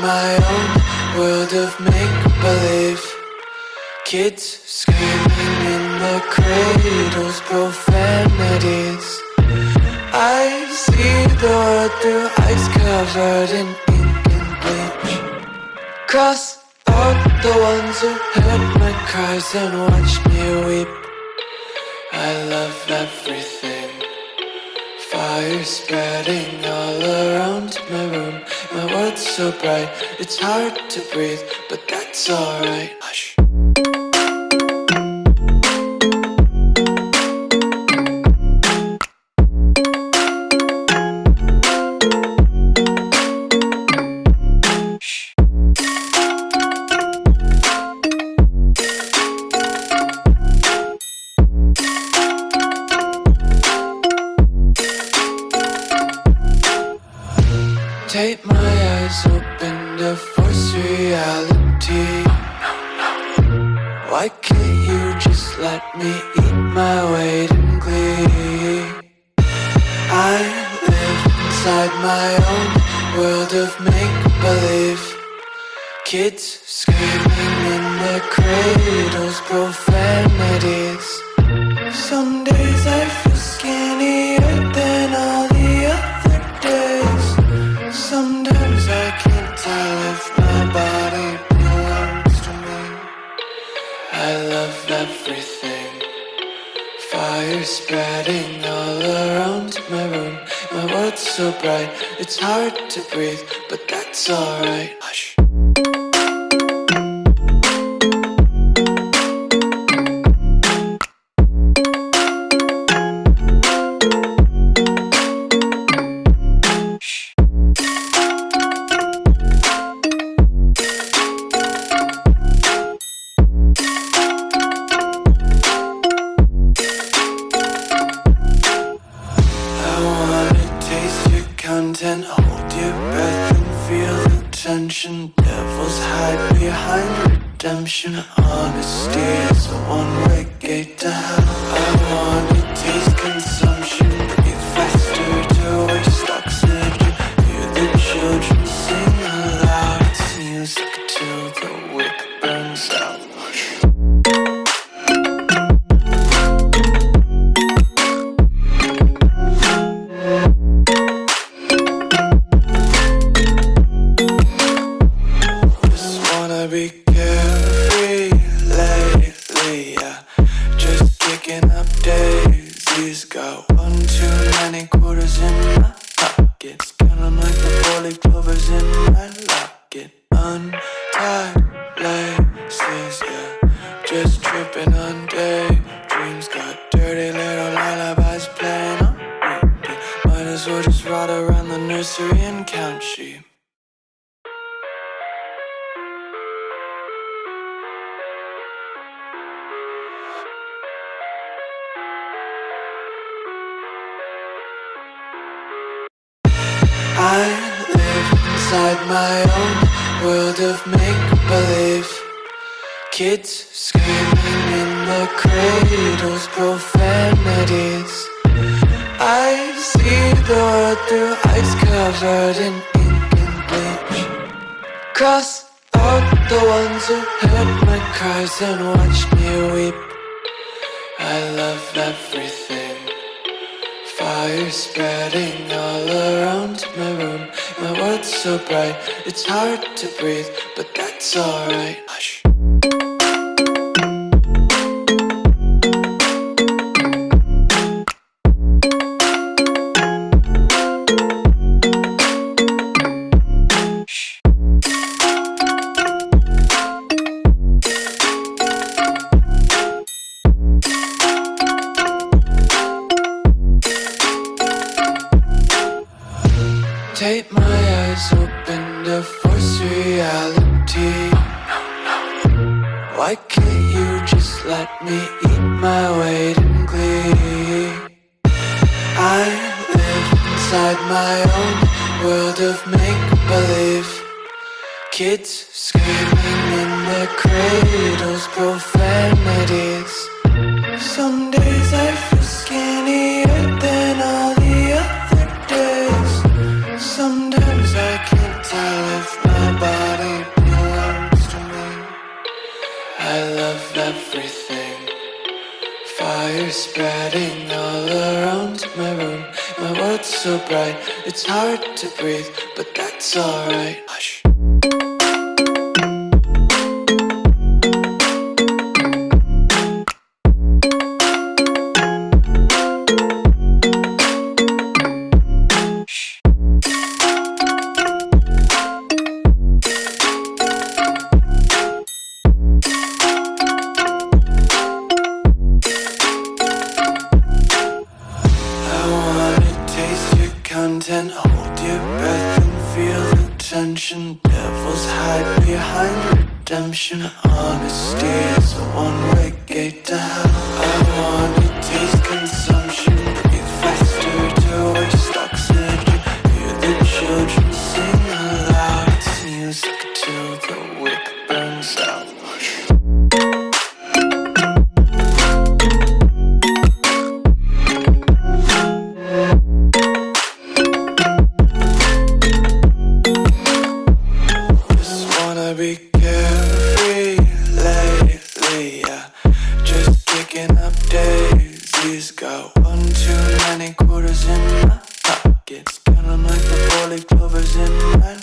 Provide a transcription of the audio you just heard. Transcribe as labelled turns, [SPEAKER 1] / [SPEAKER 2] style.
[SPEAKER 1] my own world of make-believe. Kids screaming in the cradles, profanities. I see the world through ice covered in ink and bleach. Cross out the ones who heard my cries and watched me weep. I love everything. Fire spreading all around my room. My world's so bright, it's hard to breathe, but that's alright. Hush. Take my eyes open to force reality. Why can't you just let me eat my weight in glee? I live inside my own world of make-believe. Kids screaming in their cradles, profanities. Some days I feel skinnier than all the other days. Sometimes I can't tell if my body belongs to me. I love everything. Fire spreading all around my room. My world's so bright, it's hard to breathe, but that's alright. Hush. Content, hold your breath and feel the tension. Devils hide behind redemption. Honesty is a one-way gate to hell. I wanna taste consumption. Breathe faster to waste oxygen. Hear the children sing aloud. It's music till the wick burns out. Be carefree lately, yeah. Just kicking up daisies. Got one too many quarters in my pockets. Count 'em like the four-leaf clovers in my locket. Untied laces, yeah. Just tripping on daydreams. Got dirty little lullabies playing on repeat. Might as well just ride around the nursery and count sheep. I live inside my own world of make-believe. Kids screaming in the cradles, profanities. I see the world through ice covered in ink and bleach. Cross out the ones who heard my cries and watched me weep. I love everything. Fire spreading all around my room. My world's so bright, it's hard to breathe, but that's alright. Hush. Take my eyes open to force reality. Why can't you just let me eat my weight in glee? I live inside my own world of make-believe. Kids screaming in their cradles, profanities. Some days I feel skinnier than all the other days. Sometimes I can't tell if my body everything. Fire spreading all around my room. My world's so bright, it's hard to breathe, but that's alright. Hush. Content, hold your breath and feel the tension. Devils hide behind redemption. Honesty is a one-way gate to hell. I wanna taste consumption. Breathe faster to waste oxygen. Hear the children sing aloud. It's music till the wick burns out. Be carefree lately, yeah. Just picking up daisies. Got one too many quarters in my pockets. Counting like the 4-leaf clovers in my